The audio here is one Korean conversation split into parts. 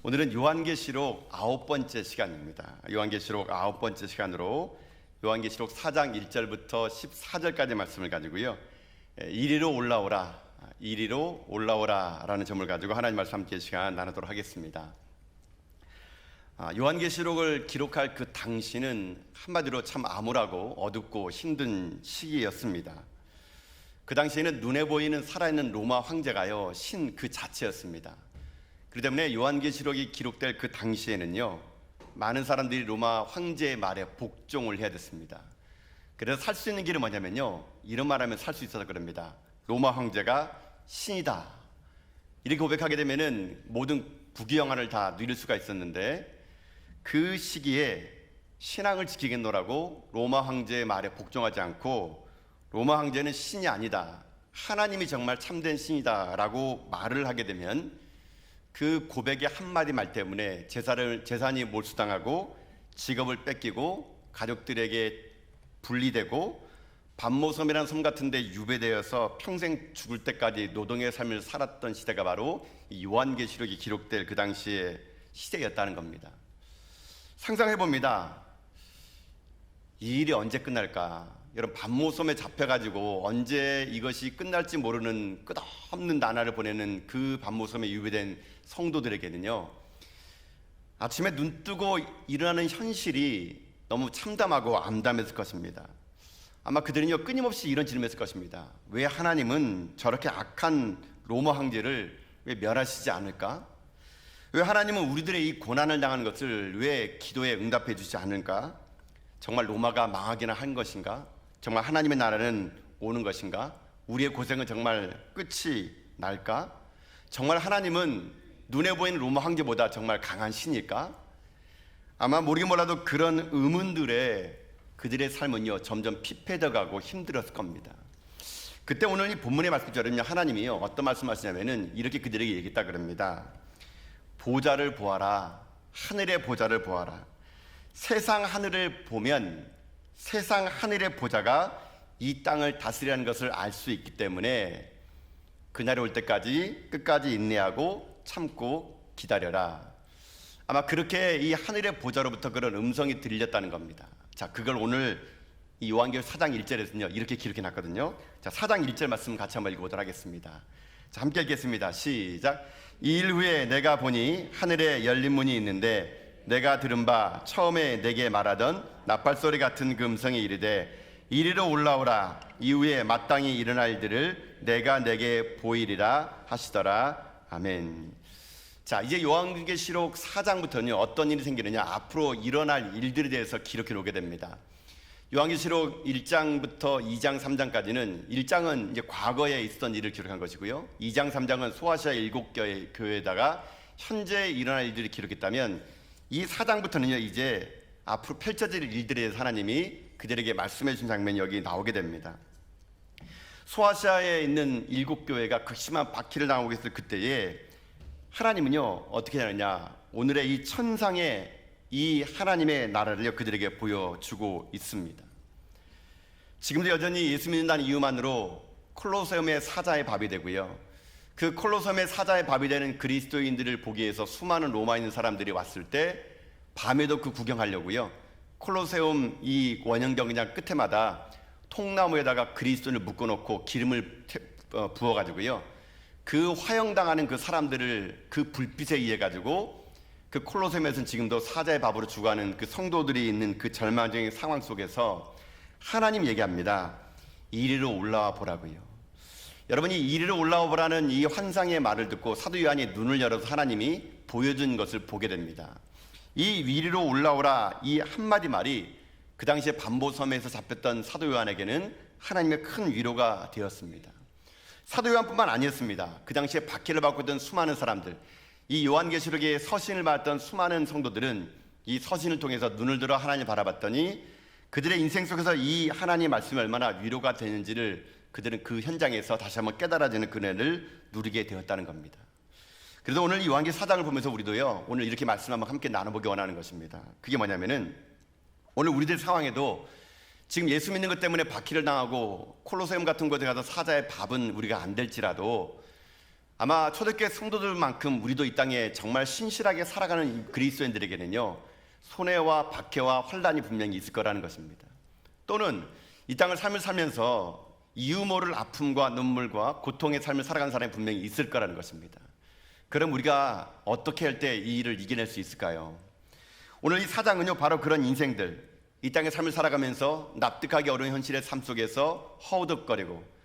오늘은 요한계시록 9번째 시간입니다. 요한계시록 9번째 시간으로 요한계시록 4장 1절부터 14절까지 말씀을 가지고요, 이리로 올라오라, 이리로 올라오라 라는 점을 가지고 하나님 말씀 함께 시간 나누도록 하겠습니다. 요한계시록을 기록할 그 당시는 한마디로 참 암울하고 어둡고 힘든 시기였습니다. 그 당시에는 눈에 보이는 살아있는 로마 황제가요, 신 그 자체였습니다. 그렇기 때문에 요한계시록이 기록될 그 당시에는요, 많은 사람들이 로마 황제의 말에 복종을 해야 됐습니다. 그래서 살 수 있는 길은 뭐냐면요, 이런 말하면 살 수 있어서 그럽니다. 로마 황제가 신이다, 이렇게 고백하게 되면은 모든 부귀영화를 다 누릴 수가 있었는데, 그 시기에 신앙을 지키겠노라고 로마 황제의 말에 복종하지 않고, 로마 황제는 신이 아니다, 하나님이 정말 참된 신이다 라고 말을 하게 되면 그 고백의 한마디 말 때문에 재산이 몰수당하고, 직업을 뺏기고, 가족들에게 분리되고, 반모섬이라는 섬 같은 데 유배되어서 평생 죽을 때까지 노동의 삶을 살았던 시대가 바로 이 요한계시록이 기록될 그 당시의 시대였다는 겁니다. 상상해 봅니다. 이 일이 언제 끝날까? 여러분, 반모섬에 잡혀가지고 언제 이것이 끝날지 모르는 끝없는 나날을 보내는 그 반모섬에 유배된 성도들에게는요, 아침에 눈 뜨고 일어나는 현실이 너무 참담하고 암담했을 것입니다. 아마 그들은요, 끊임없이 이런 질문을 했을 것입니다. 왜 하나님은 저렇게 악한 로마 황제를 왜 멸하시지 않을까? 왜 하나님은 우리들의 이 고난을 당하는 것을 왜 기도에 응답해 주지 않을까? 정말 로마가 망하기나 한 것인가? 정말 하나님의 나라는 오는 것인가? 우리의 고생은 정말 끝이 날까? 정말 하나님은 눈에 보이는 로마 황제보다 정말 강한 신일까? 아마 모르긴 몰라도 그런 의문들에 그들의 삶은요, 점점 피폐되어가고 힘들었을 겁니다. 그때 오늘 이 본문의 말씀처럼요, 하나님이요, 어떤 말씀하시냐면은 이렇게 그들에게 얘기했다 그럽니다. 보좌를 보아라, 하늘의 보좌를 보아라. 세상 하늘을 보면 세상 하늘의 보좌가 이 땅을 다스리라는 것을 알 수 있기 때문에 그날이 올 때까지 끝까지 인내하고 참고 기다려라. 아마 그렇게 이 하늘의 보좌로부터 그런 음성이 들렸다는 겁니다. 자, 그걸 오늘 이 요한계시록 4장 1절에서는요, 이렇게 기록해 놨거든요. 자, 4장 1절 말씀 같이 한번 읽어보도록 하겠습니다. 자, 함께 읽겠습니다. 시작. 이 일 후에 내가 보니 하늘에 열린 문이 있는데, 내가 들은 바 처음에 내게 말하던 나팔소리 같은 그 음성이 이르되 이리로 올라오라, 이후에 마땅히 일어날 일들을 내가 내게 보이리라 하시더라. 아멘. 자, 이제 요한계시록 4장부터는요, 어떤 일이 생기느냐, 앞으로 일어날 일들에 대해서 기록해 놓게 됩니다. 요한계시록 1장부터 2장, 3장까지는 1장은 이제 과거에 있었던 일을 기록한 것이고요, 2장, 3장은 소아시아 7교회에다가 현재 일어날 일들을 기록했다면, 이 4장부터는요, 이제 앞으로 펼쳐질 일들에 대해서 하나님이 그들에게 말씀해 주신 장면이 여기 나오게 됩니다. 소아시아에 있는 7교회가 극심한 박해를 당하고 있을 그때에 하나님은요, 어떻게 하느냐, 오늘의 이 천상의 이 하나님의 나라를요, 그들에게 보여주고 있습니다. 지금도 여전히 예수 믿는다는 이유만으로 콜로세움의 사자의 밥이 되고요, 그 콜로세움의 사자의 밥이 되는 그리스도인들을 보기 위해서 수많은 로마에 있는 사람들이 왔을 때 밤에도 그 구경하려고요, 콜로세움 이 원형 경기장 끝에마다 통나무에다가 그리스도인을 묶어놓고 기름을 부어가지고요, 그 화형당하는 그 사람들을 그 불빛에 의해 가지고 그 콜로세움에서는 지금도 사자의 밥으로 죽어가는 그 성도들이 있는 그 절망적인 상황 속에서 하나님 얘기합니다. 이리로 올라와 보라고요. 여러분이 이리로 올라와 보라는 이 환상의 말을 듣고 사도 요한이 눈을 열어서 하나님이 보여준 것을 보게 됩니다. 이 이리로 올라오라, 이 한마디 말이 그 당시에 반모섬에서 잡혔던 사도 요한에게는 하나님의 큰 위로가 되었습니다. 사도 요한뿐만 아니었습니다. 그 당시에 박해를 받고 있던 수많은 사람들, 이 요한계시록의 서신을 받았던 수많은 성도들은 이 서신을 통해서 눈을 들어 하나님을 바라봤더니 그들의 인생 속에서 이 하나님의 말씀이 얼마나 위로가 되는지를 그들은 그 현장에서 다시 한번 깨달아지는 그네를 누리게 되었다는 겁니다. 그래서 오늘 이 요한계시록 4장을 보면서 우리도요, 오늘 이렇게 말씀 한번 함께 나눠보기 원하는 것입니다. 그게 뭐냐면은, 오늘 우리들 상황에도 지금 예수 믿는 것 때문에 박해를 당하고 콜로세움 같은 곳에 가서 사자의 밥은 우리가 안 될지라도, 아마 초대교회 성도들만큼 우리도 이 땅에 정말 신실하게 살아가는 그리스도인들에게는요, 손해와 박해와 환난이 분명히 있을 거라는 것입니다. 또는 이 땅을 삶을 살면서 이유 모를 아픔과 눈물과 고통의 삶을 살아가는 사람이 분명히 있을 거라는 것입니다. 그럼 우리가 어떻게 할 때 이 일을 이겨낼 수 있을까요? 오늘 이 사장은요, 바로 그런 인생들, 이 땅의 삶을 살아가면서 납득하기 어려운 현실의 삶 속에서 허우덕거리고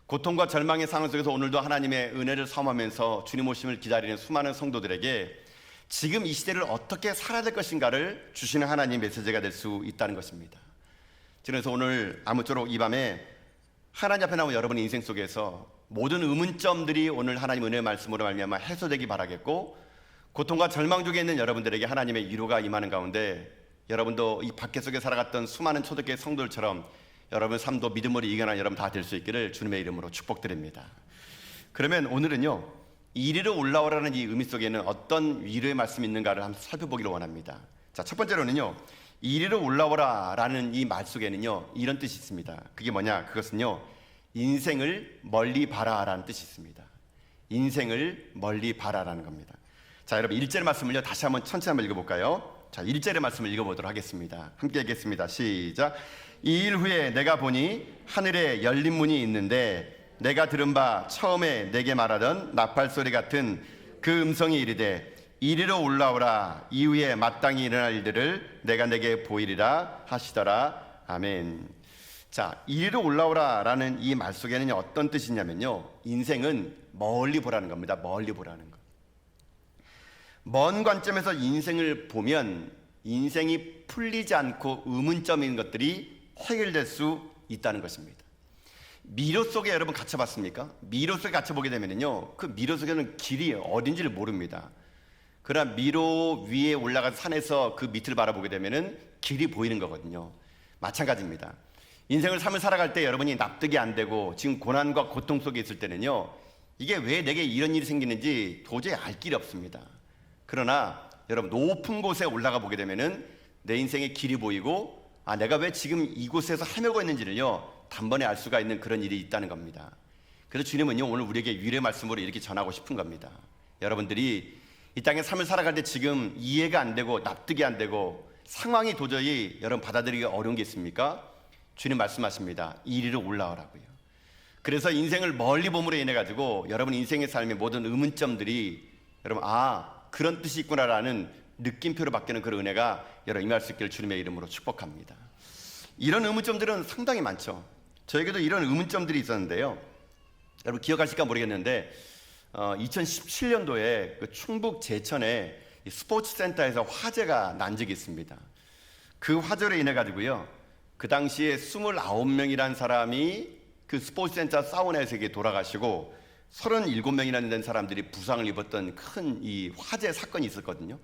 고통과 절망의 상황 속에서 오늘도 하나님의 은혜를 사모하면서 주님 오심을 기다리는 수많은 성도들에게 지금 이 시대를 어떻게 살아야 될 것인가를 주시는 하나님의 메시지가 될 수 있다는 것입니다. 그래서 오늘 아무쪼록 이 밤에 하나님 앞에 나온 여러분의 인생 속에서 모든 의문점들이 오늘 하나님 은혜의 말씀으로 말미암아 해소되기 바라겠고, 고통과 절망 중에 있는 여러분들에게 하나님의 위로가 임하는 가운데 여러분도 이 박해 속에 살아갔던 수많은 초대교회 성도들처럼 여러분 삶도 믿음으로 이겨나가는 여러분 다 될 수 있기를 주님의 이름으로 축복드립니다. 그러면 오늘은요, 이리로 올라오라는 이 의미 속에는 어떤 위로의 말씀이 있는가를 한번 살펴보기를 원합니다. 자, 첫 번째로는요, 이리로 올라오라 라는 이 말 속에는요, 이런 뜻이 있습니다. 그게 뭐냐? 그것은요, 인생을 멀리 바라라는 뜻이 있습니다. 인생을 멀리 바라라는 겁니다. 자, 여러분 1절의 말씀을요, 다시 한번 천천히 한번 읽어볼까요? 자, 1절의 말씀을 읽어보도록 하겠습니다. 함께 읽겠습니다. 시작. 이 일 후에 내가 보니 하늘에 열린 문이 있는데 내가 들은 바 처음에 내게 말하던 나팔 소리 같은 그 음성이 이르되 이리로 올라오라, 이후에 마땅히 일어날 일들을 내가 내게 보이리라 하시더라. 아멘. 자, 이리로 올라오라 라는 이 말 속에는 어떤 뜻이냐면요, 인생은 멀리 보라는 겁니다. 멀리 보라는 것. 먼 관점에서 인생을 보면 인생이 풀리지 않고 의문점인 것들이 해결될 수 있다는 것입니다. 미로 속에 여러분 갇혀봤습니까? 미로 속에 갇혀보게 되면요, 그 미로 속에는 길이 어딘지를 모릅니다. 그러나 미로 위에 올라가서 산에서 그 밑을 바라보게 되면은 길이 보이는 거거든요. 마찬가지입니다. 인생을 삶을 살아갈 때 여러분이 납득이 안 되고 지금 고난과 고통 속에 있을 때는요, 이게 왜 내게 이런 일이 생기는지 도저히 알 길이 없습니다. 그러나 여러분 높은 곳에 올라가 보게 되면은 내 인생의 길이 보이고, 아, 내가 왜 지금 이곳에서 헤매고 있는지를요, 단번에 알 수가 있는 그런 일이 있다는 겁니다. 그래서 주님은요, 오늘 우리에게 위로의 말씀으로 이렇게 전하고 싶은 겁니다. 여러분들이 이 땅의 삶을 살아갈 때 지금 이해가 안 되고 납득이 안 되고 상황이 도저히 여러분 받아들이기 어려운 게 있습니까? 주님 말씀하십니다. 이리로 올라오라고요. 그래서 인생을 멀리 봄으로 인해 가지고 여러분 인생의 삶의 모든 의문점들이 여러분, 아, 그런 뜻이 있구나라는 느낌표로 바뀌는 그런 은혜가 여러분 임할 수 있기를 주님의 이름으로 축복합니다. 이런 의문점들은 상당히 많죠. 저에게도 이런 의문점들이 있었는데요, 여러분 기억하실까 모르겠는데 2017년도에 그 충북 제천에 스포츠센터에서 화재가 난 적이 있습니다. 그 화재로 인해 가지고요, 그 당시에 29명이라는 사람이 그 스포츠센터 사우나에서 돌아가시고 37명이나 되는 사람들이 부상을 입었던 큰 이 화재 사건이 있었거든요.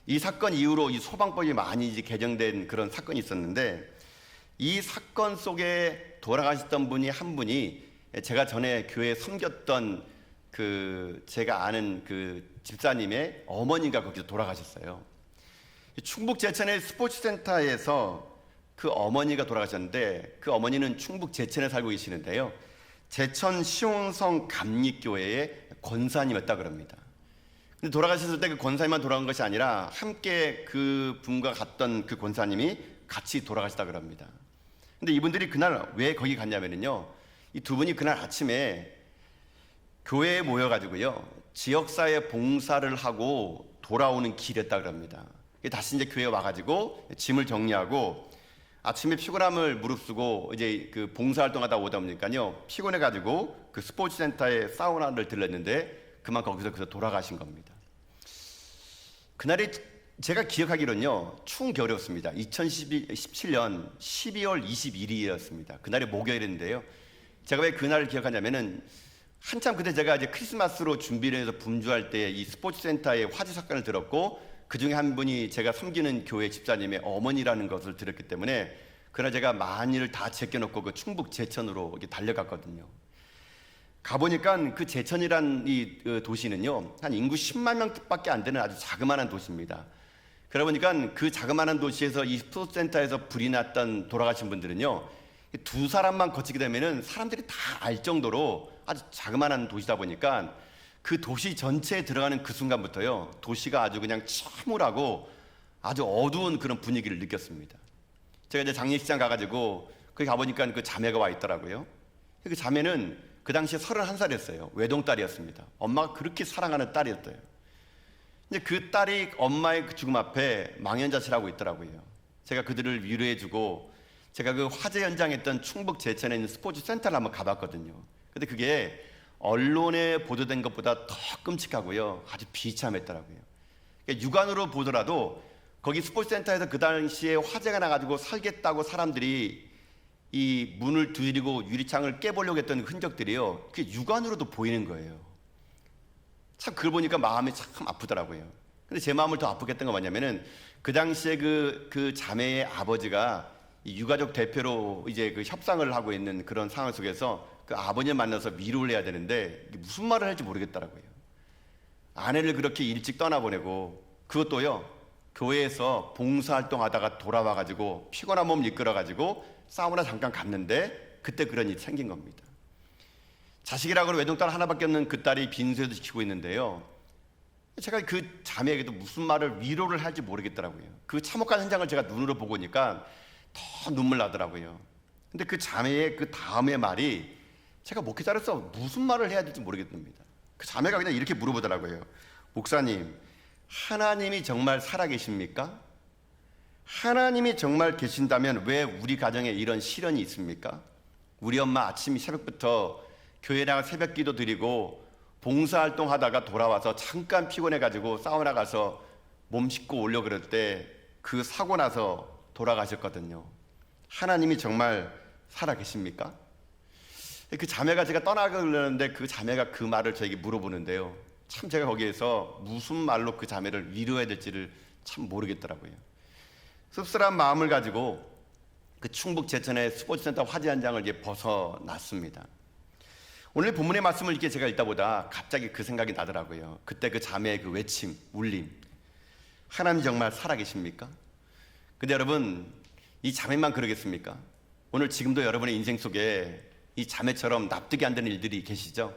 이 사건 이후로 이 소방법이 많이 이제 개정된 그런 사건이 있었는데, 이 사건 속에 돌아가셨던 분이 한 분이 제가 전에 교회에 섬겼던 그 제가 아는 그 집사님의 어머니가 거기서 돌아가셨어요. 충북 제천의 스포츠센터에서 그 어머니가 돌아가셨는데, 그 어머니는 충북 제천에 살고 계시는데요, 제천 시온성 감리교회의 권사님이었다 그럽니다. 근데 돌아가셨을 때 그 권사님만 돌아간 것이 아니라 함께 그 분과 갔던 그 권사님이 같이 돌아가셨다 그럽니다. 근데 이분들이 그날 왜 거기 갔냐면요, 이 두 분이 그날 아침에 교회에 모여가지고요, 지역사회 봉사를 하고 돌아오는 길이었다 그럽니다. 다시 이제 교회에 와가지고 짐을 정리하고 아침에 피곤함을 무릅쓰고 이제 그 봉사활동하다 오다 보니까요, 피곤해가지고 그 스포츠센터에 사우나를 들렀는데 그만 거기서 돌아가신 겁니다. 그날이 제가 기억하기로는요, 추운 겨울이었습니다. 2017년 12월 21일이었습니다. 그날이 목요일인데요, 제가 왜 그날을 기억하냐면은 한참 그때 제가 이제 크리스마스로 준비를 해서 분주할 때 이 스포츠센터의 화재 사건을 들었고, 그 중에 한 분이 제가 섬기는 교회 집사님의 어머니라는 것을 들었기 때문에 그날 제가 만일을 다 제껴놓고 그 충북 제천으로 이렇게 달려갔거든요. 가보니까 그 제천이란 이 도시는요, 한 인구 10만 명밖에 안 되는 아주 자그마한 도시입니다. 그러다 보니까 그 자그마한 도시에서 이 스포츠센터에서 불이 났던 돌아가신 분들은요, 두 사람만 거치게 되면은 사람들이 다 알 정도로 아주 자그마한 도시다 보니까 그 도시 전체에 들어가는 그 순간부터요, 도시가 아주 그냥 침울하고 아주 어두운 그런 분위기를 느꼈습니다. 제가 이제 장례식장 가가지고 거기 가보니까 그 자매가 와 있더라고요. 그 자매는 그 당시에 31살이었어요. 외동딸이었습니다. 엄마가 그렇게 사랑하는 딸이었대요. 이제 그 딸이 엄마의 그 죽음 앞에 망연자실하고 있더라고요. 제가 그들을 위로해주고 제가 그 화재 현장에 있던 충북 제천에 있는 스포츠 센터를 한번 가봤거든요. 근데 그게 언론에 보도된 것보다 더 끔찍하고요, 아주 비참했더라고요. 그러니까 육안으로 보더라도 거기 스포츠 센터에서 그 당시에 화재가 나가지고 살겠다고 사람들이 이 문을 두드리고 유리창을 깨보려고 했던 흔적들이요, 그게 육안으로도 보이는 거예요. 참 그걸 보니까 마음이 참 아프더라고요. 근데 제 마음을 더 아프게 했던 건 뭐냐면은 그 당시에 그 자매의 아버지가 이 유가족 대표로 이제 그 협상을 하고 있는 그런 상황 속에서 그 아버님 만나서 위로를 해야 되는데 무슨 말을 할지 모르겠더라고요. 아내를 그렇게 일찍 떠나보내고, 그것도요, 교회에서 봉사활동하다가 돌아와가지고 피곤한 몸 이끌어가지고 사우나 잠깐 갔는데 그때 그런 일이 생긴 겁니다. 자식이라고는 외동딸 하나밖에 없는 그 딸이 빈소에도 지키고 있는데요, 제가 그 자매에게도 무슨 말을 위로를 할지 모르겠더라고요. 그 참혹한 현장을 제가 눈으로 보고 오니까 더 눈물 나더라고요. 근데 그 자매의 그 다음의 말이 제가 목회자로서 무슨 말을 해야 될지 모르겠습니다. 그 자매가 그냥 이렇게 물어보더라고요. 목사님, 하나님이 정말 살아계십니까? 하나님이 정말 계신다면 왜 우리 가정에 이런 시련이 있습니까? 우리 엄마 아침 새벽부터 교회 나가 새벽 기도 드리고 봉사활동 하다가 돌아와서 잠깐 피곤해가지고 사우나 가서 몸 씻고 오려고 그럴 때 그 사고 나서 돌아가셨거든요. 하나님이 정말 살아계십니까? 그 자매가, 제가 떠나가려는데 그 자매가 그 말을 저에게 물어보는데요, 참 제가 거기에서 무슨 말로 그 자매를 위로해야 될지를 참 모르겠더라고요. 씁쓸한 마음을 가지고 그 충북 제천의 스포츠센터 화재 현장을 이제 벗어났습니다. 오늘 본문의 말씀을 이렇게 제가 읽다 보다 갑자기 그 생각이 나더라고요. 그때 그 자매의 그 외침, 울림, 하나님 정말 살아계십니까? 근데 여러분, 이 자매만 그러겠습니까? 오늘 지금도 여러분의 인생 속에 이 자매처럼 납득이 안 되는 일들이 계시죠?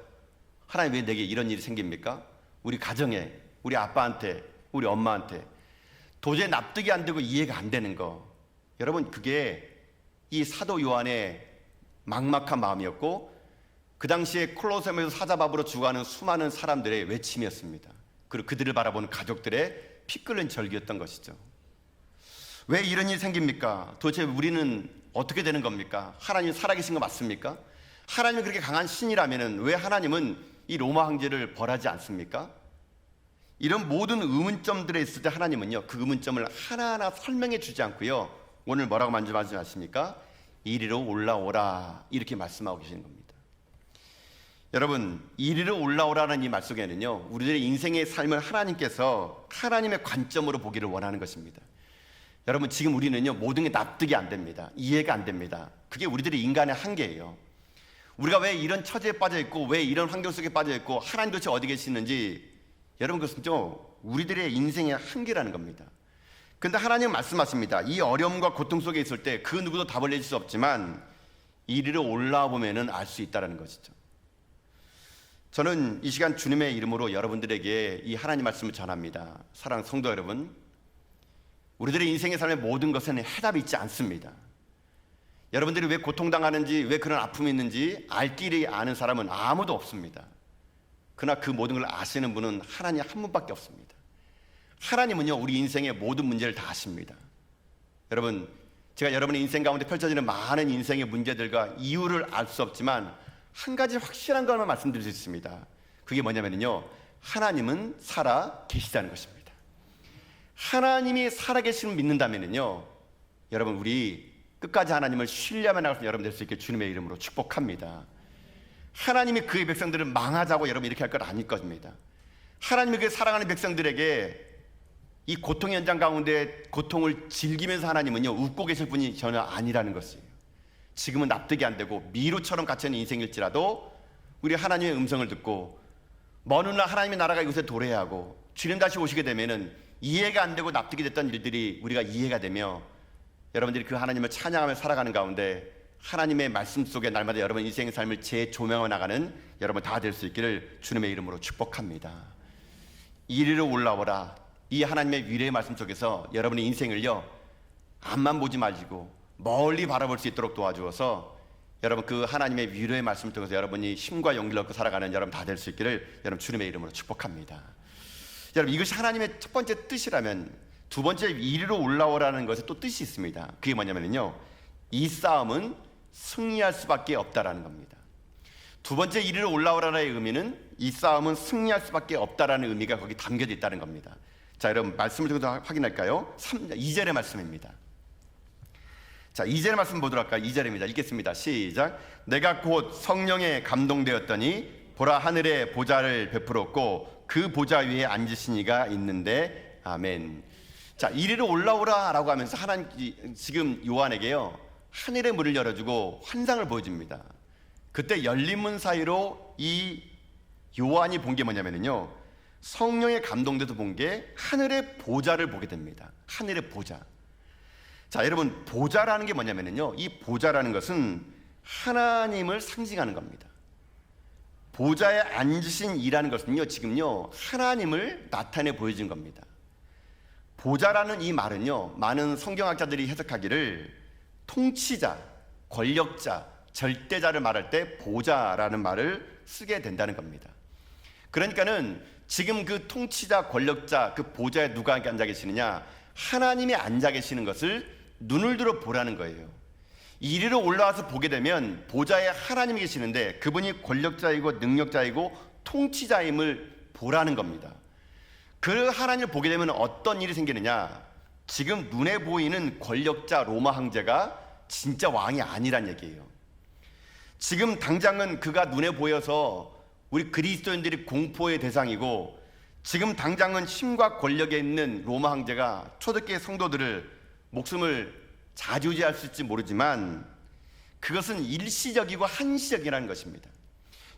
하나님 왜 내게 이런 일이 생깁니까? 우리 가정에, 우리 아빠한테, 우리 엄마한테 도저히 납득이 안 되고 이해가 안 되는 거, 여러분, 그게 이 사도 요한의 막막한 마음이었고 그 당시에 콜로세움에서 사자밥으로 죽어가는 수많은 사람들의 외침이었습니다. 그리고 그들을 바라보는 가족들의 피 끓는 절기였던 것이죠. 왜 이런 일이 생깁니까? 도대체 우리는 어떻게 되는 겁니까? 하나님 살아계신 거 맞습니까? 하나님이 그렇게 강한 신이라면 왜 하나님은 이 로마 황제를 벌하지 않습니까? 이런 모든 의문점들에 있을 때 하나님은요, 그 의문점을 하나하나 설명해 주지 않고요, 오늘 뭐라고 말씀하십니까? 이리로 올라오라, 이렇게 말씀하고 계시는 겁니다. 여러분, 이리로 올라오라는 이 말 속에는요, 우리들의 인생의 삶을 하나님께서 하나님의 관점으로 보기를 원하는 것입니다. 여러분, 지금 우리는요, 모든 게 납득이 안 됩니다. 이해가 안 됩니다. 그게 우리들의 인간의 한계예요. 우리가 왜 이런 처지에 빠져 있고 왜 이런 환경 속에 빠져 있고 하나님 도대체 어디 계시는지, 여러분, 그것은 좀 우리들의 인생의 한계라는 겁니다. 그런데 하나님 말씀하십니다. 이 어려움과 고통 속에 있을 때 그 누구도 답을 내줄 수 없지만 이리로 올라와 보면은 알 수 있다는 것이죠. 저는 이 시간 주님의 이름으로 여러분들에게 이 하나님 말씀을 전합니다. 사랑하는 성도 여러분, 우리들의 인생의 삶의 모든 것에는 해답이 있지 않습니다. 여러분들이 왜 고통당하는지, 왜 그런 아픔이 있는지 알 길이 아는 사람은 아무도 없습니다. 그러나 그 모든 걸 아시는 분은 하나님 한 분밖에 없습니다. 하나님은요, 우리 인생의 모든 문제를 다 아십니다. 여러분, 제가 여러분의 인생 가운데 펼쳐지는 많은 인생의 문제들과 이유를 알 수 없지만 한 가지 확실한 것만 말씀드릴 수 있습니다. 그게 뭐냐면요, 하나님은 살아 계시다는 것입니다. 하나님이 살아 계심을 믿는다면요, 여러분, 우리 끝까지 하나님을 신뢰하며 나갈 수 있는 여러분 될 수 있게 주님의 이름으로 축복합니다. 하나님이 그의 백성들을 망하자고 여러분 이렇게 할 것 아닐 것입니다. 하나님이 그 사랑하는 백성들에게 이 고통 현장 가운데 고통을 즐기면서 하나님은요, 웃고 계실 분이 전혀 아니라는 것이에요. 지금은 납득이 안 되고 미로처럼 갇혀있는 인생일지라도 우리 하나님의 음성을 듣고 먼 훗날 하나님의 나라가 이곳에 도래해야 하고 주님 다시 오시게 되면은 이해가 안 되고 납득이 됐던 일들이 우리가 이해가 되며 여러분들이 그 하나님을 찬양하며 살아가는 가운데 하나님의 말씀 속에 날마다 여러분 인생의 삶을 재조명해 나가는 여러분 다 될 수 있기를 주님의 이름으로 축복합니다. 이리로 올라오라. 이 하나님의 위로의 말씀 속에서 여러분의 인생을요, 앞만 보지 마시고 멀리 바라볼 수 있도록 도와주어서 여러분 그 하나님의 위로의 말씀을 통해서 여러분이 힘과 용기를 얻고 살아가는 여러분 다 될 수 있기를 여러분 주님의 이름으로 축복합니다. 여러분 이것이 하나님의 첫 번째 뜻이라면 두 번째 이리로 올라오라는 것에 또 뜻이 있습니다. 그게 뭐냐면요, 이 싸움은 승리할 수밖에 없다라는 겁니다. 두 번째 이리로 올라오라의 의미는 이 싸움은 승리할 수밖에 없다라는 의미가 거기 담겨져 있다는 겁니다. 자, 여러분 말씀을 통해서 확인할까요? 2절의 말씀입니다. 자, 2절의 말씀 보도록 할까요? 2절입니다. 읽겠습니다. 시작. 내가 곧 성령에 감동되었더니 보라 하늘에 보좌를 베풀었고 그 보좌 위에 앉으신 이가 있는데 아멘. 자, 이리로 올라오라 라고 하면서 하나님 지금 요한에게요, 하늘의 문을 열어주고 환상을 보여줍니다. 그때 열린 문 사이로 이 요한이 본 게 뭐냐면요, 성령에 감동돼서 본 게 하늘의 보좌를 보게 됩니다. 하늘의 보좌. 자, 여러분 보좌라는 게 뭐냐면요, 이 보좌라는 것은 하나님을 상징하는 겁니다. 보좌에 앉으신 이라는 것은요, 지금요 하나님을 나타내 보여준 겁니다. 보좌라는 이 말은요, 많은 성경학자들이 해석하기를 통치자, 권력자, 절대자를 말할 때 보좌라는 말을 쓰게 된다는 겁니다. 그러니까는 지금 그 통치자, 권력자, 그 보좌에 누가 앉아 계시느냐, 하나님이 앉아 계시는 것을 눈을 들어 보라는 거예요. 이리로 올라와서 보게 되면 보좌에 하나님이 계시는데 그분이 권력자이고 능력자이고 통치자임을 보라는 겁니다. 그 하나님을 보게 되면 어떤 일이 생기느냐, 지금 눈에 보이는 권력자 로마 황제가 진짜 왕이 아니란 얘기예요. 지금 당장은 그가 눈에 보여서 우리 그리스도인들이 공포의 대상이고, 지금 당장은 힘과 권력에 있는 로마 황제가 초대교회 성도들을 목숨을 좌지우지할 수 있을지 모르지만 그것은 일시적이고 한시적이라는 것입니다.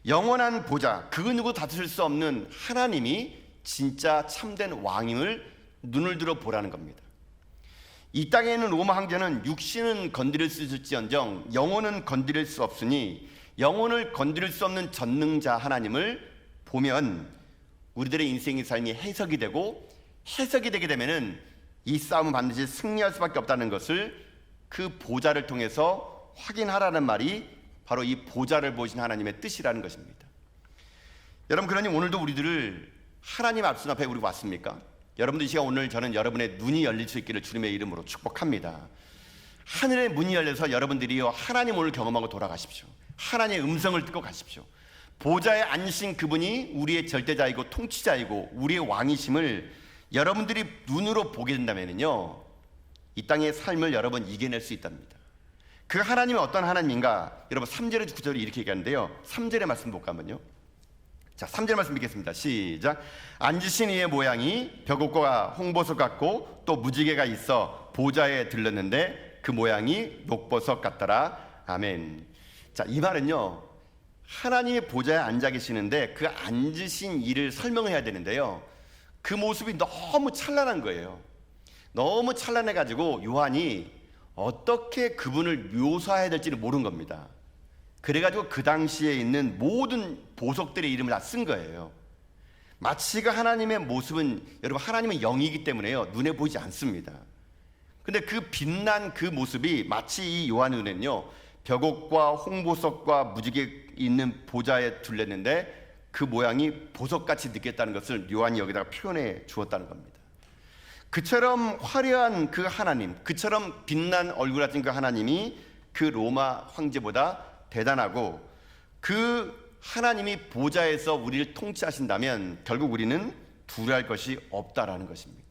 영원한 보좌, 그 누구 다투실 수 없는 하나님이 진짜 참된 왕임을 눈을 들어 보라는 겁니다. 이 땅에 있는 로마 황제는 육신은 건드릴 수 있을지언정 영혼은 건드릴 수 없으니 영혼을 건드릴 수 없는 전능자 하나님을 보면 우리들의 인생의 삶이 해석이 되고, 해석이 되게 되면은 이 싸움은 반드시 승리할 수밖에 없다는 것을 그 보좌를 통해서 확인하라는 말이 바로 이 보좌를 보신 하나님의 뜻이라는 것입니다. 여러분, 그러니 오늘도 우리들을 하나님 앞에 우리 왔습니까? 여러분들 이 시간 오늘 저는 여러분의 눈이 열릴 수 있기를 주님의 이름으로 축복합니다. 하늘의 문이 열려서 여러분들이요 하나님 오늘 경험하고 돌아가십시오. 하나님의 음성을 듣고 가십시오. 보좌에 앉으신 그분이 우리의 절대자이고 통치자이고 우리의 왕이심을 여러분들이 눈으로 보게 된다면요, 이 땅의 삶을 여러분 이겨낼 수 있답니다. 그 하나님이 어떤 하나님인가? 여러분 3절에 9절에 이렇게 얘기하는데요, 3절의 말씀 볼까 한번요. 자, 3절 말씀 읽겠습니다. 시작. 앉으신 이의 모양이 벽옥과 홍보석 같고 또 무지개가 있어 보좌에 들렀는데 그 모양이 녹보석 같더라. 아멘. 자, 이 말은요, 하나님의 보좌에 앉아 계시는데 그 앉으신 이를 설명해야 되는데요, 그 모습이 너무 찬란한 거예요. 너무 찬란해 가지고 요한이 어떻게 그분을 묘사해야 될지를 모르는 겁니다. 그래가지고 그 당시에 있는 모든 보석들의 이름을 다 쓴 거예요. 마치 그 하나님의 모습은, 여러분 하나님은 영이기 때문에요 눈에 보이지 않습니다. 근데 그 빛난 그 모습이 마치 이 요한 눈에는요 벽옥과 홍보석과 무지개 있는 보좌에 둘렸는데 그 모양이 보석같이 느꼈다는 것을 요한이 여기다가 표현해 주었다는 겁니다. 그처럼 화려한 그 하나님, 그처럼 빛난 얼굴 같은 그 하나님이 그 로마 황제보다 대단하고, 그 하나님이 보좌에서 우리를 통치하신다면 결국 우리는 두려워할 것이 없다라는 것입니다.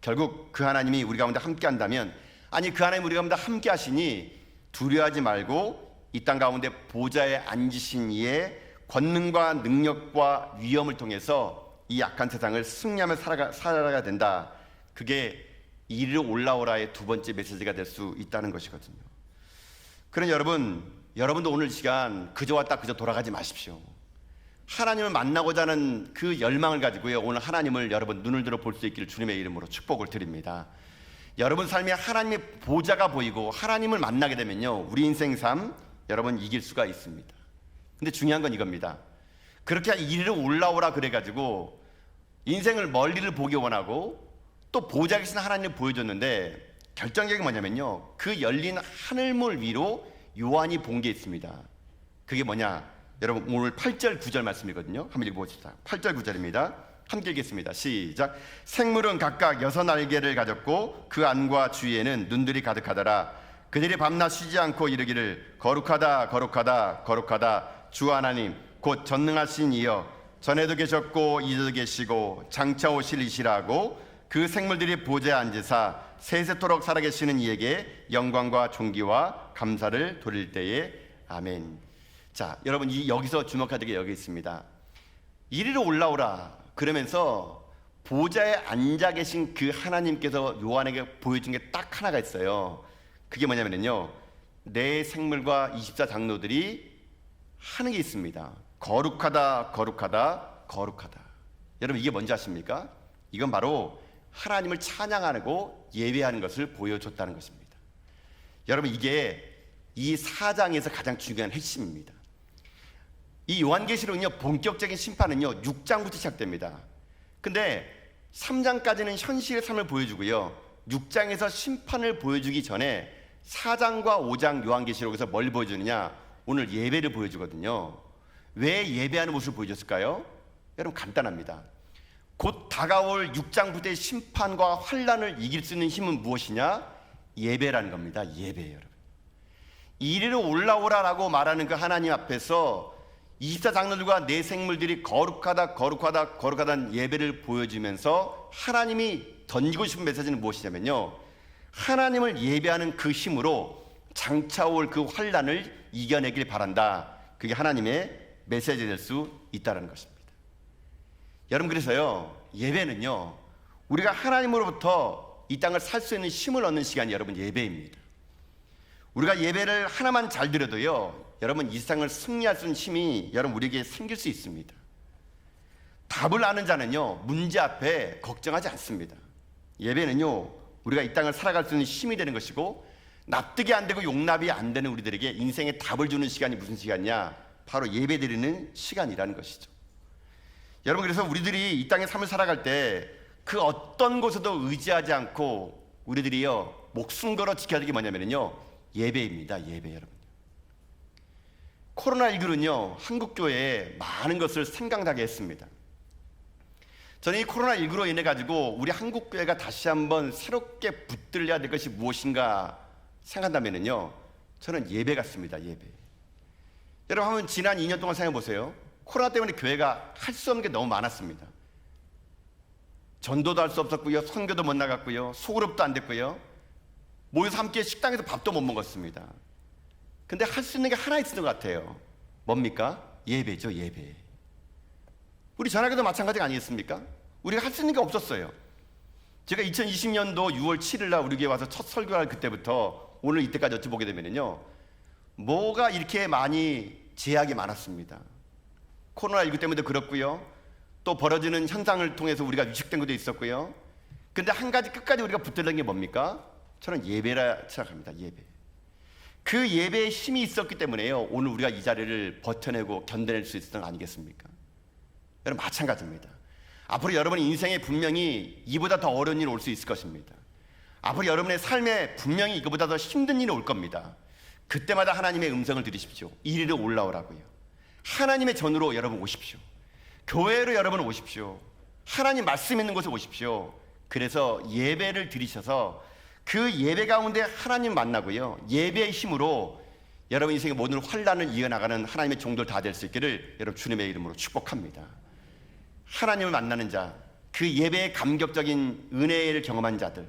결국 그 하나님이 우리 가운데 함께 한다면, 아니 그 하나님 우리 가운데 함께 하시니 두려워하지 말고 이 땅 가운데 보좌에 앉으신 이의 권능과 능력과 위엄을 통해서 이 약한 세상을 승리하며 살아가야 된다. 그게 이리로 올라오라의 두 번째 메시지가 될 수 있다는 것이거든요. 그러니 여러분도 오늘 시간 그저 왔다 그저 돌아가지 마십시오. 하나님을 만나고자 하는 그 열망을 가지고요 오늘 하나님을 여러분 눈을 들어 볼 수 있기를 주님의 이름으로 축복을 드립니다. 여러분 삶에 하나님의 보좌가 보이고 하나님을 만나게 되면요, 우리 인생 삶 여러분 이길 수가 있습니다. 근데 중요한 건 이겁니다. 그렇게 이리로 올라오라 그래가지고 인생을 멀리를 보기 원하고 또 보좌 계신 하나님을 보여줬는데, 결정적인 게 뭐냐면요, 그 열린 하늘물 위로 요한이 본 게 있습니다. 그게 뭐냐, 여러분 오늘 8절 9절 말씀이거든요. 한번 읽어보시다. 8절 9절입니다. 함께 읽겠습니다. 시작. 생물은 각각 6날개를 가졌고 그 안과 주위에는 눈들이 가득하더라. 그들이 밤낮 쉬지 않고 이르기를 거룩하다 거룩하다 거룩하다 주 하나님 곧 전능하신 이여, 전에도 계셨고 이제도 계시고 장차 오실 이시라고 그 생물들이 보좌에 앉으사 세세토록 살아계시는 이에게 영광과 존귀와 감사를 돌릴 때에 아멘. 자, 여러분 여기서 주목할 게 여기 있습니다. 이리로 올라오라 그러면서 보좌에 앉아 계신 그 하나님께서 요한에게 보여준 게 딱 하나가 있어요. 그게 뭐냐면요, 내 생물과 24장로들이 하는 게 있습니다. 거룩하다 거룩하다 거룩하다. 여러분 이게 뭔지 아십니까? 이건 바로 하나님을 찬양하고 예배하는 것을 보여줬다는 것입니다. 여러분 이게 이 4장에서 가장 중요한 핵심입니다. 이 요한계시록은요, 본격적인 심판은요 6장부터 시작됩니다. 근데 3장까지는 현실의 삶을 보여주고요, 6장에서 심판을 보여주기 전에 4장과 5장 요한계시록에서 뭘 보여주느냐, 오늘 예배를 보여주거든요. 왜 예배하는 모습을 보여줬을까요? 여러분 간단합니다. 곧 다가올 6장부터의 심판과 환난을 이길 수 있는 힘은 무엇이냐? 예배라는 겁니다. 예배예요, 여러분. 이리로 올라오라라고 말하는 그 하나님 앞에서 24장로들과 내 생물들이 거룩하다 거룩하다 거룩하다는 예배를 보여주면서 하나님이 던지고 싶은 메시지는 무엇이냐면요, 하나님을 예배하는 그 힘으로 장차 올 그 환난을 이겨내길 바란다. 그게 하나님의 메시지 될 수 있다는 것입니다. 여러분 그래서요, 예배는요, 우리가 하나님으로부터 이 땅을 살 수 있는 힘을 얻는 시간이 여러분 예배입니다. 우리가 예배를 하나만 잘 드려도요, 여러분 이 세상을 승리할 수 있는 힘이 여러분 우리에게 생길 수 있습니다. 답을 아는 자는요, 문제 앞에 걱정하지 않습니다. 예배는요, 우리가 이 땅을 살아갈 수 있는 힘이 되는 것이고, 납득이 안 되고 용납이 안 되는 우리들에게 인생의 답을 주는 시간이 무슨 시간이냐? 바로 예배 드리는 시간이라는 것이죠. 여러분 그래서 우리들이 이 땅의 삶을 살아갈 때 그 어떤 곳에도 의지하지 않고 우리들이요 목숨 걸어 지켜야 될 게 뭐냐면요, 예배입니다. 예배. 여러분 코로나19는요 한국 교회에 많은 것을 생각나게 했습니다. 저는 이 코로나19로 인해 가지고 우리 한국 교회가 다시 한번 새롭게 붙들려야 될 것이 무엇인가 생각한다면요, 저는 예배 같습니다. 예배. 여러분 한번 지난 2년 동안 생각해 보세요. 코로나 때문에 교회가 할 수 없는 게 너무 많았습니다. 전도도 할 수 없었고요, 선교도 못 나갔고요, 소그룹도 안 됐고요, 모여서 함께 식당에서 밥도 못 먹었습니다. 근데 할 수 있는 게 하나 있는 것 같아요. 뭡니까? 예배죠. 예배. 우리 전학에도 마찬가지가 아니겠습니까? 우리가 할 수 있는 게 없었어요. 제가 2020년도 6월 7일 날 우리 교회 와서 첫 설교할 그때부터 오늘 이때까지 여쭤보게 되면요, 뭐가 이렇게 많이 제약이 많았습니다. 코로나19 때문에도 그렇고요, 또 벌어지는 현상을 통해서 우리가 위축된 것도 있었고요. 근데 한 가지 끝까지 우리가 붙들는 게 뭡니까? 저는 예배라 생각합니다. 예배. 그 예배에 힘이 있었기 때문에요, 오늘 우리가 이 자리를 버텨내고 견뎌낼 수 있었던 거 아니겠습니까? 여러분 마찬가지입니다. 앞으로 여러분의 인생에 분명히 이보다 더 어려운 일이 올 수 있을 것입니다. 앞으로 여러분의 삶에 분명히 이거보다 더 힘든 일이 올 겁니다. 그때마다 하나님의 음성을 들으십시오. 이리로 올라오라고요. 하나님의 전으로 여러분 오십시오. 교회로 여러분 오십시오. 하나님 말씀 있는 곳에 오십시오. 그래서 예배를 드리셔서 그 예배 가운데 하나님 만나고요, 예배의 힘으로 여러분 인생의 모든 환난을 이어나가는 하나님의 종들 다 될 수 있기를 여러분 주님의 이름으로 축복합니다. 하나님을 만나는 자, 그 예배의 감격적인 은혜를 경험한 자들,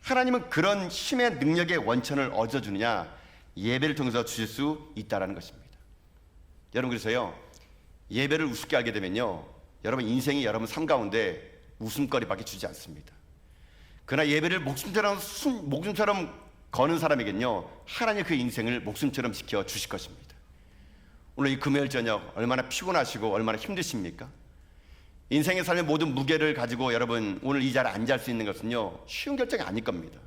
하나님은 그런 힘의 능력의 원천을 얻어주느냐, 예배를 통해서 주실 수 있다는 것입니다. 여러분 그래서요, 예배를 우습게 하게 되면요, 여러분 인생이 여러분 삶 가운데 웃음거리밖에 주지 않습니다. 그러나 예배를 목숨처럼 거는 사람에겐요, 하나님 그 인생을 목숨처럼 지켜 주실 것입니다. 오늘 이 금요일 저녁 얼마나 피곤하시고 얼마나 힘드십니까? 인생의 삶의 모든 무게를 가지고 여러분 오늘 이 자리에 앉을 수 있는 것은요, 쉬운 결정이 아닐 겁니다.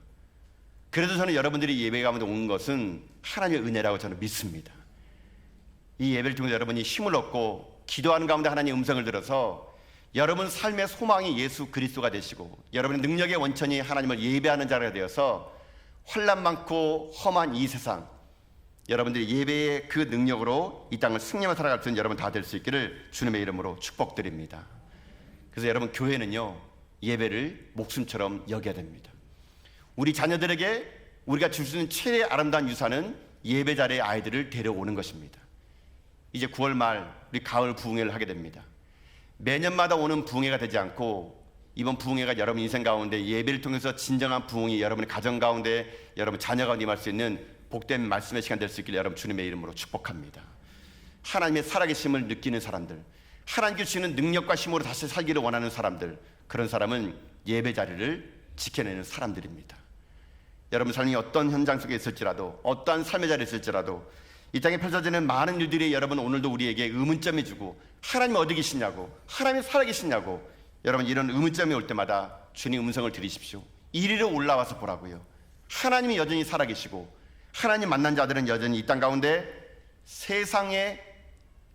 그래도 저는 여러분들이 예배 가운데 온 것은 하나님의 은혜라고 저는 믿습니다. 이 예배를 통해서 여러분이 힘을 얻고 기도하는 가운데 하나님의 음성을 들어서 여러분 삶의 소망이 예수 그리스도가 되시고 여러분의 능력의 원천이 하나님을 예배하는 자가 되어서 환난 많고 험한 이 세상, 여러분들이 예배의 그 능력으로 이 땅을 승리하며 살아갈 수 있는 여러분 다 될 수 있기를 주님의 이름으로 축복드립니다. 그래서 여러분, 교회는요, 예배를 목숨처럼 여겨야 됩니다. 우리 자녀들에게 우리가 줄 수 있는 최대의 아름다운 유산은 예배 자리에 아이들을 데려오는 것입니다. 이제 9월 말 우리 가을 부흥회를 하게 됩니다. 매년마다 오는 부흥회가 되지 않고 이번 부흥회가 여러분 인생 가운데 예배를 통해서 진정한 부흥이 여러분의 가정 가운데, 여러분 자녀 가운데 임할 수 있는 복된 말씀의 시간 될 수 있기를 여러분 주님의 이름으로 축복합니다. 하나님의 살아계심을 느끼는 사람들, 하나님께 주시는 능력과 힘으로 다시 살기를 원하는 사람들, 그런 사람은 예배 자리를 지켜내는 사람들입니다. 여러분 삶이 어떤 현장 속에 있을지라도, 어떠한 삶의 자리에 있을지라도 이 땅에 펼쳐지는 많은 일들이 여러분 오늘도 우리에게 의문점이 주고, 하나님 어디 계시냐고, 하나님 살아계시냐고, 여러분 이런 의문점이 올 때마다 주님 음성을 들으십시오. 이리로 올라와서 보라고요. 하나님이 여전히 살아계시고 하나님 만난 자들은 여전히 이 땅 가운데 세상의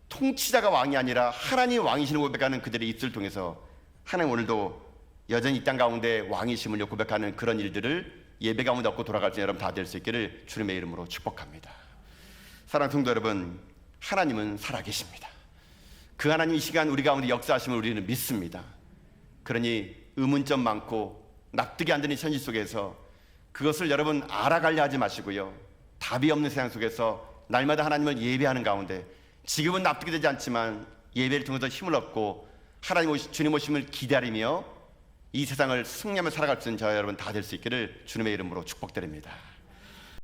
통치자가 왕이 아니라 하나님 왕이시는 고백하는 그들의 입술을 통해서 하나님 오늘도 여전히 이 땅 가운데 왕이심을 고백하는 그런 일들을 예배 가운데 얻고 돌아갈 수 있는 여러분 다 될 수 있기를 주님의 이름으로 축복합니다. 사랑하는 성도 여러분, 하나님은 살아계십니다. 그 하나님 이 시간 우리 가운데 역사하심을 우리는 믿습니다. 그러니 의문점 많고 납득이 안 되는 현실 속에서 그것을 여러분 알아가려 하지 마시고요, 답이 없는 세상 속에서 날마다 하나님을 예배하는 가운데 지금은 납득이 되지 않지만 예배를 통해서 힘을 얻고 하나님 주님 오심을 기다리며 이 세상을 승리하며 살아갈 수 있는 저와 여러분 다 될 수 있기를 주님의 이름으로 축복드립니다.